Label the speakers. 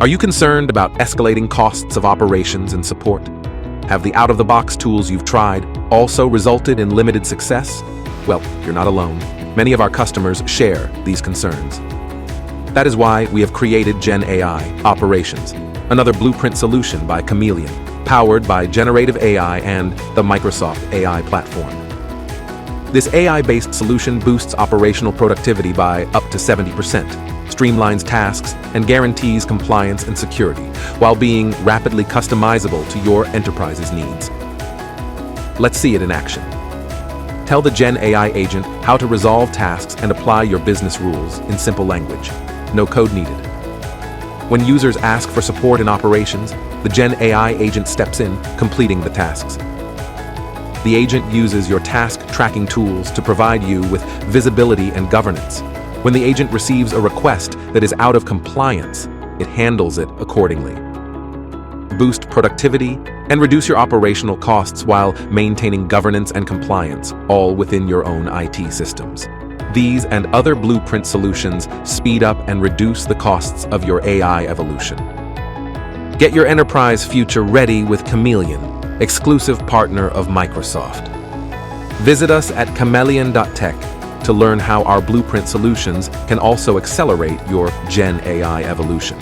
Speaker 1: Are you concerned about escalating costs of operations and support? Have the out-of-the-box tools you've tried also resulted in limited success? Well, you're not alone. Many of our customers share these concerns. That is why we have created Gen AI Operations, another blueprint solution by Kmeleon, powered by generative AI and the Microsoft AI platform. This AI-based solution boosts operational productivity by up to 70%, streamlines tasks, and guarantees compliance and security, while being rapidly customizable to your enterprise's needs. Let's see it in action. Tell the Gen AI agent how to resolve tasks and apply your business rules in simple language. No code needed. When users ask for support in operations, the Gen AI agent steps in, completing the tasks. The agent uses your task tracking tools to provide you with visibility and governance. When the agent receives a request that is out of compliance, it handles it accordingly. Boost productivity and reduce your operational costs while maintaining governance and compliance, all within your own IT systems. These and other blueprint solutions speed up and reduce the costs of your AI evolution. Get your enterprise future ready with Kmeleon, exclusive partner of Microsoft. Visit us at kmeleon.tech to learn how our blueprint solutions can also accelerate your Gen AI evolution.